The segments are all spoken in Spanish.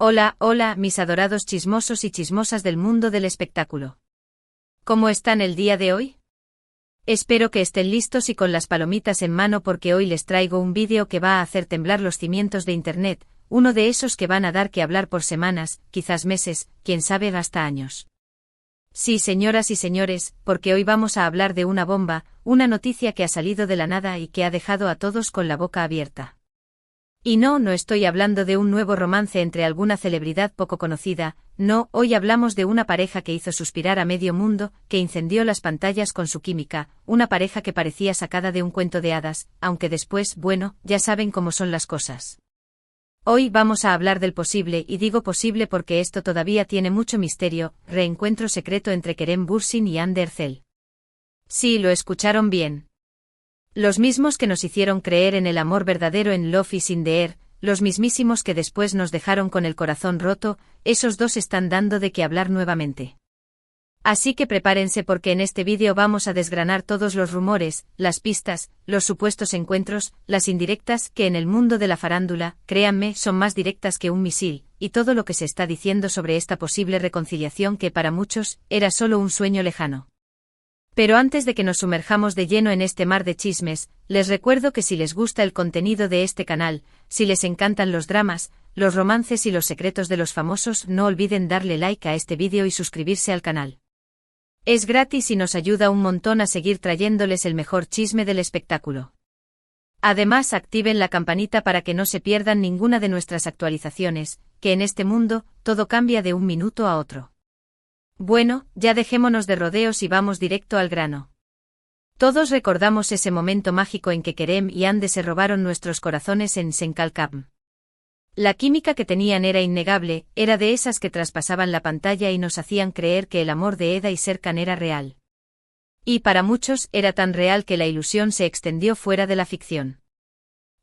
Hola, hola, mis adorados chismosos y chismosas del mundo del espectáculo. ¿Cómo están el día de hoy? Espero que estén listos y con las palomitas en mano porque hoy les traigo un vídeo que va a hacer temblar los cimientos de Internet, uno de esos que van a dar que hablar por semanas, quizás meses, quién sabe hasta años. Sí, señoras y señores, porque hoy vamos a hablar de una bomba, una noticia que ha salido de la nada y que ha dejado a todos con la boca abierta. Y no estoy hablando de un nuevo romance entre alguna celebridad poco conocida, no, hoy hablamos de una pareja que hizo suspirar a medio mundo, que incendió las pantallas con su química, una pareja que parecía sacada de un cuento de hadas, aunque después, bueno, ya saben cómo son las cosas. Hoy vamos a hablar del posible, y digo posible porque esto todavía tiene mucho misterio, reencuentro secreto entre Kerem Bürsin y Hande Erçel. Sí, lo escucharon bien. Los mismos que nos hicieron creer en el amor verdadero en Love is in the Air, los mismísimos que después nos dejaron con el corazón roto, esos dos están dando de qué hablar nuevamente. Así que prepárense porque en este vídeo vamos a desgranar todos los rumores, las pistas, los supuestos encuentros, las indirectas que en el mundo de la farándula, créanme, son más directas que un misil, y todo lo que se está diciendo sobre esta posible reconciliación que para muchos era solo un sueño lejano. Pero antes de que nos sumerjamos de lleno en este mar de chismes, les recuerdo que si les gusta el contenido de este canal, si les encantan los dramas, los romances y los secretos de los famosos, no olviden darle like a este vídeo y suscribirse al canal. Es gratis y nos ayuda un montón a seguir trayéndoles el mejor chisme del espectáculo. Además, activen la campanita para que no se pierdan ninguna de nuestras actualizaciones, que en este mundo, todo cambia de un minuto a otro. Bueno, ya dejémonos de rodeos y vamos directo al grano. Todos recordamos ese momento mágico en que Kerem y Hande se robaron nuestros corazones en Senkalkam. La química que tenían era innegable, era de esas que traspasaban la pantalla y nos hacían creer que el amor de Eda y Serkan era real. Y para muchos era tan real que la ilusión se extendió fuera de la ficción.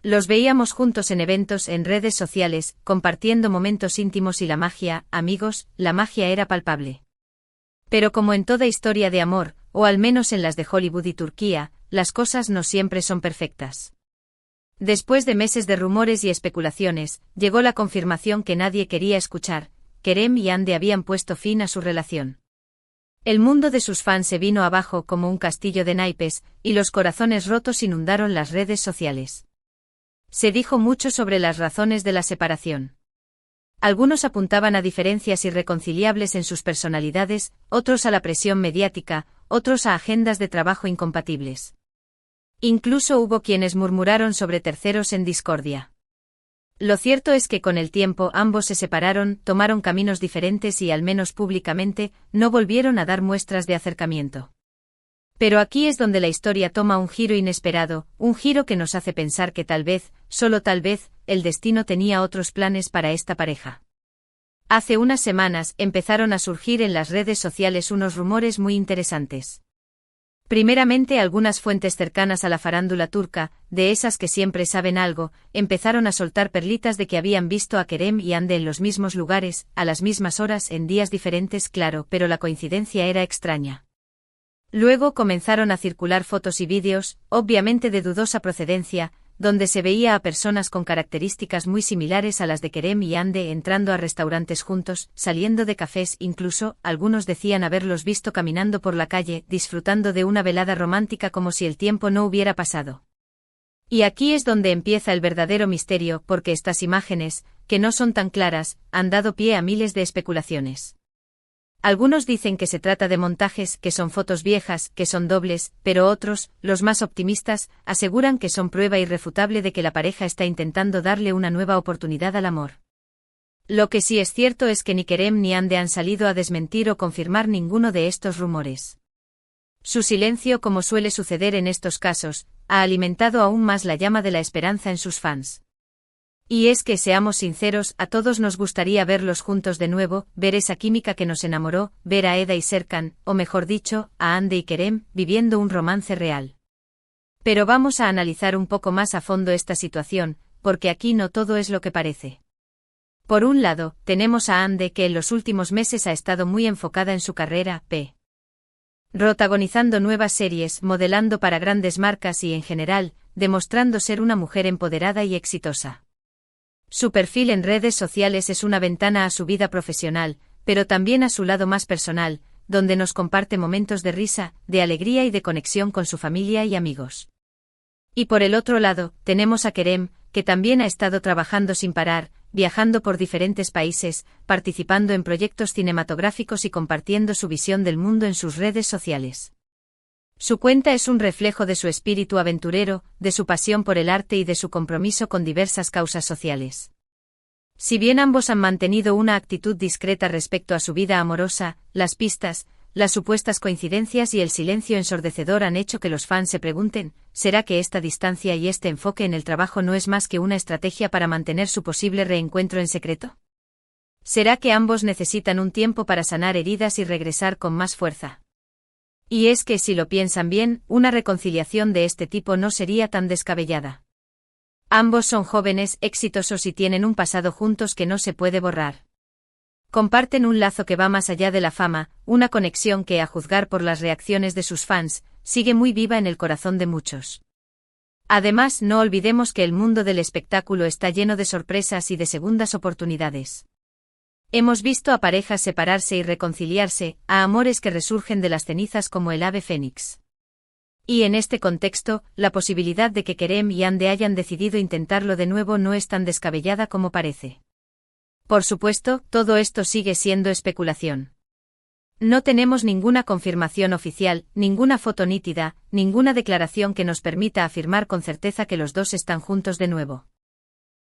Los veíamos juntos en eventos, en redes sociales, compartiendo momentos íntimos y la magia, amigos, la magia era palpable. Pero como en toda historia de amor, o al menos en las de Hollywood y Turquía, las cosas no siempre son perfectas. Después de meses de rumores y especulaciones, llegó la confirmación que nadie quería escuchar: Kerem y Hande habían puesto fin a su relación. El mundo de sus fans se vino abajo como un castillo de naipes, y los corazones rotos inundaron las redes sociales. Se dijo mucho sobre las razones de la separación. Algunos apuntaban a diferencias irreconciliables en sus personalidades, otros a la presión mediática, otros a agendas de trabajo incompatibles. Incluso hubo quienes murmuraron sobre terceros en discordia. Lo cierto es que con el tiempo ambos se separaron, tomaron caminos diferentes y al menos públicamente, no volvieron a dar muestras de acercamiento. Pero aquí es donde la historia toma un giro inesperado, un giro que nos hace pensar que tal vez, solo tal vez, el destino tenía otros planes para esta pareja. Hace unas semanas empezaron a surgir en las redes sociales unos rumores muy interesantes. Primeramente, algunas fuentes cercanas a la farándula turca, de esas que siempre saben algo, empezaron a soltar perlitas de que habían visto a Kerem y Hande en los mismos lugares, a las mismas horas, en días diferentes, claro, pero la coincidencia era extraña. Luego comenzaron a circular fotos y vídeos, obviamente de dudosa procedencia, donde se veía a personas con características muy similares a las de Kerem y Hande entrando a restaurantes juntos, saliendo de cafés, incluso, algunos decían haberlos visto caminando por la calle, disfrutando de una velada romántica como si el tiempo no hubiera pasado. Y aquí es donde empieza el verdadero misterio, porque estas imágenes, que no son tan claras, han dado pie a miles de especulaciones. Algunos dicen que se trata de montajes, que son fotos viejas, que son dobles, pero otros, los más optimistas, aseguran que son prueba irrefutable de que la pareja está intentando darle una nueva oportunidad al amor. Lo que sí es cierto es que ni Kerem ni Hande han salido a desmentir o confirmar ninguno de estos rumores. Su silencio, como suele suceder en estos casos, ha alimentado aún más la llama de la esperanza en sus fans. Y es que, seamos sinceros, a todos nos gustaría verlos juntos de nuevo, ver esa química que nos enamoró, ver a Eda y Serkan, o mejor dicho, a Hande y Kerem, viviendo un romance real. Pero vamos a analizar un poco más a fondo esta situación, porque aquí no todo es lo que parece. Por un lado, tenemos a Hande que en los últimos meses ha estado muy enfocada en su carrera, protagonizando nuevas series, modelando para grandes marcas y en general, demostrando ser una mujer empoderada y exitosa. Su perfil en redes sociales es una ventana a su vida profesional, pero también a su lado más personal, donde nos comparte momentos de risa, de alegría y de conexión con su familia y amigos. Y por el otro lado, tenemos a Kerem, que también ha estado trabajando sin parar, viajando por diferentes países, participando en proyectos cinematográficos y compartiendo su visión del mundo en sus redes sociales. Su cuenta es un reflejo de su espíritu aventurero, de su pasión por el arte y de su compromiso con diversas causas sociales. Si bien ambos han mantenido una actitud discreta respecto a su vida amorosa, las pistas, las supuestas coincidencias y el silencio ensordecedor han hecho que los fans se pregunten, ¿será que esta distancia y este enfoque en el trabajo no es más que una estrategia para mantener su posible reencuentro en secreto? ¿Será que ambos necesitan un tiempo para sanar heridas y regresar con más fuerza? Y es que si lo piensan bien, una reconciliación de este tipo no sería tan descabellada. Ambos son jóvenes, exitosos y tienen un pasado juntos que no se puede borrar. Comparten un lazo que va más allá de la fama, una conexión que, a juzgar por las reacciones de sus fans, sigue muy viva en el corazón de muchos. Además, no olvidemos que el mundo del espectáculo está lleno de sorpresas y de segundas oportunidades. Hemos visto a parejas separarse y reconciliarse, a amores que resurgen de las cenizas como el ave fénix. Y en este contexto, la posibilidad de que Kerem y Hande hayan decidido intentarlo de nuevo no es tan descabellada como parece. Por supuesto, todo esto sigue siendo especulación. No tenemos ninguna confirmación oficial, ninguna foto nítida, ninguna declaración que nos permita afirmar con certeza que los dos están juntos de nuevo.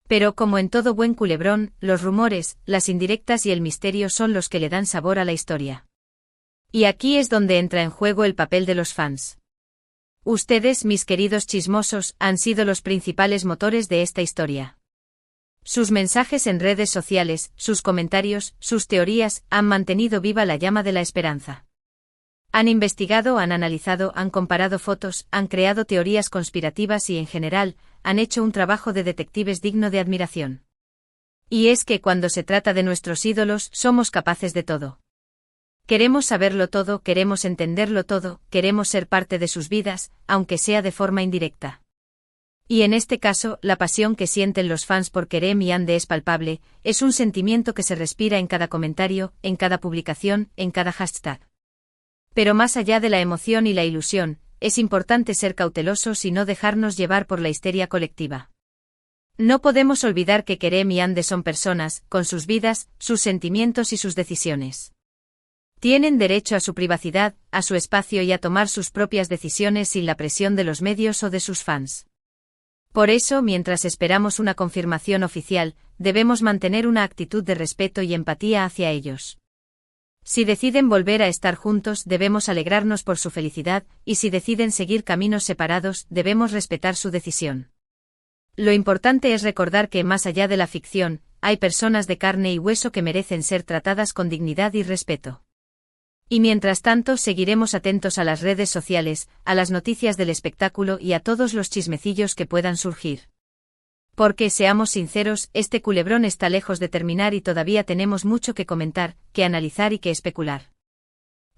Pero como en todo buen culebrón, los rumores, las indirectas y el misterio son los que le dan sabor a la historia. Y aquí es donde entra en juego el papel de los fans. Ustedes, mis queridos chismosos, han sido los principales motores de esta historia. Sus mensajes en redes sociales, sus comentarios, sus teorías, han mantenido viva la llama de la esperanza. Han investigado, han analizado, han comparado fotos, han creado teorías conspirativas y en general, han hecho un trabajo de detectives digno de admiración. Y es que cuando se trata de nuestros ídolos, somos capaces de todo. Queremos saberlo todo, queremos entenderlo todo, queremos ser parte de sus vidas, aunque sea de forma indirecta. Y en este caso, la pasión que sienten los fans por Kerem y Hande es palpable, es un sentimiento que se respira en cada comentario, en cada publicación, en cada hashtag. Pero más allá de la emoción y la ilusión, es importante ser cautelosos y no dejarnos llevar por la histeria colectiva. No podemos olvidar que Kerem y Hande son personas, con sus vidas, sus sentimientos y sus decisiones. Tienen derecho a su privacidad, a su espacio y a tomar sus propias decisiones sin la presión de los medios o de sus fans. Por eso, mientras esperamos una confirmación oficial, debemos mantener una actitud de respeto y empatía hacia ellos. Si deciden volver a estar juntos, debemos alegrarnos por su felicidad, y si deciden seguir caminos separados, debemos respetar su decisión. Lo importante es recordar que, más allá de la ficción, hay personas de carne y hueso que merecen ser tratadas con dignidad y respeto. Y mientras tanto seguiremos atentos a las redes sociales, a las noticias del espectáculo y a todos los chismecillos que puedan surgir. Porque, seamos sinceros, este culebrón está lejos de terminar y todavía tenemos mucho que comentar, que analizar y que especular.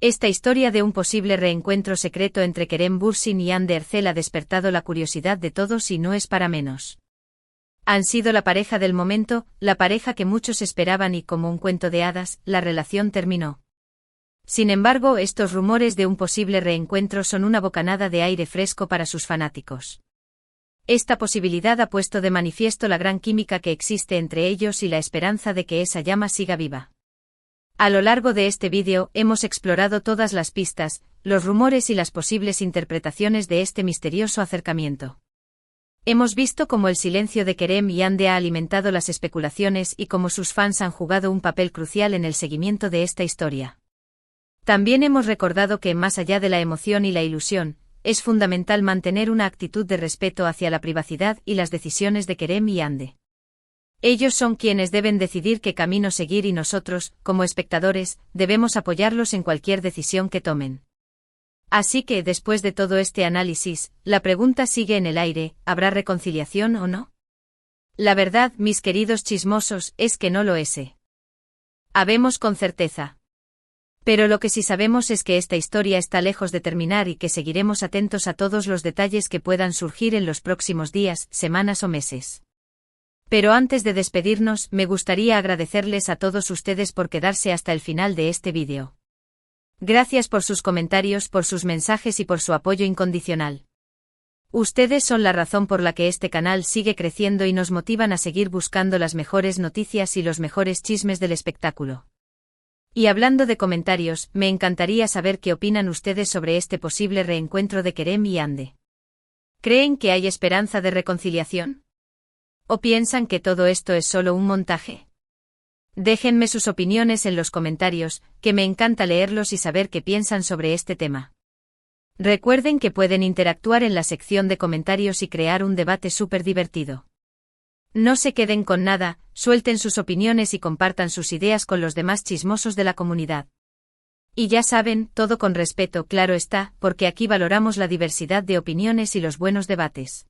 Esta historia de un posible reencuentro secreto entre Kerem Bürsin y Hande Erçel ha despertado la curiosidad de todos y no es para menos. Han sido la pareja del momento, la pareja que muchos esperaban y como un cuento de hadas, la relación terminó. Sin embargo, estos rumores de un posible reencuentro son una bocanada de aire fresco para sus fanáticos. Esta posibilidad ha puesto de manifiesto la gran química que existe entre ellos y la esperanza de que esa llama siga viva. A lo largo de este vídeo hemos explorado todas las pistas, los rumores y las posibles interpretaciones de este misterioso acercamiento. Hemos visto cómo el silencio de Kerem y Hande ha alimentado las especulaciones y cómo sus fans han jugado un papel crucial en el seguimiento de esta historia. También hemos recordado que, más allá de la emoción y la ilusión, es fundamental mantener una actitud de respeto hacia la privacidad y las decisiones de Kerem y Hande. Ellos son quienes deben decidir qué camino seguir y nosotros, como espectadores, debemos apoyarlos en cualquier decisión que tomen. Así que, después de todo este análisis, la pregunta sigue en el aire, ¿habrá reconciliación o no? La verdad, mis queridos chismosos, es que no lo es. Habemos con certeza. Pero lo que sí sabemos es que esta historia está lejos de terminar y que seguiremos atentos a todos los detalles que puedan surgir en los próximos días, semanas o meses. Pero antes de despedirnos, me gustaría agradecerles a todos ustedes por quedarse hasta el final de este vídeo. Gracias por sus comentarios, por sus mensajes y por su apoyo incondicional. Ustedes son la razón por la que este canal sigue creciendo y nos motivan a seguir buscando las mejores noticias y los mejores chismes del espectáculo. Y hablando de comentarios, me encantaría saber qué opinan ustedes sobre este posible reencuentro de Kerem y Hande. ¿Creen que hay esperanza de reconciliación? ¿O piensan que todo esto es solo un montaje? Déjenme sus opiniones en los comentarios, que me encanta leerlos y saber qué piensan sobre este tema. Recuerden que pueden interactuar en la sección de comentarios y crear un debate súper divertido. No se queden con nada, suelten sus opiniones y compartan sus ideas con los demás chismosos de la comunidad. Y ya saben, todo con respeto, claro está, porque aquí valoramos la diversidad de opiniones y los buenos debates.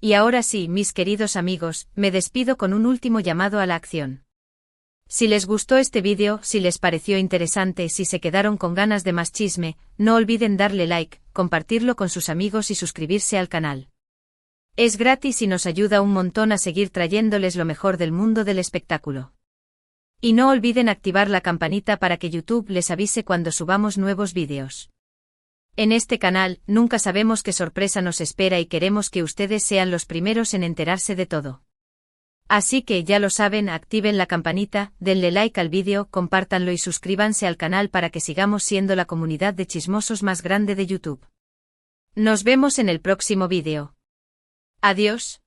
Y ahora sí, mis queridos amigos, me despido con un último llamado a la acción. Si les gustó este vídeo, si les pareció interesante, si se quedaron con ganas de más chisme, no olviden darle like, compartirlo con sus amigos y suscribirse al canal. Es gratis y nos ayuda un montón a seguir trayéndoles lo mejor del mundo del espectáculo. Y no olviden activar la campanita para que YouTube les avise cuando subamos nuevos vídeos. En este canal, nunca sabemos qué sorpresa nos espera y queremos que ustedes sean los primeros en enterarse de todo. Así que ya lo saben, activen la campanita, denle like al vídeo, compártanlo y suscríbanse al canal para que sigamos siendo la comunidad de chismosos más grande de YouTube. Nos vemos en el próximo vídeo. Adiós.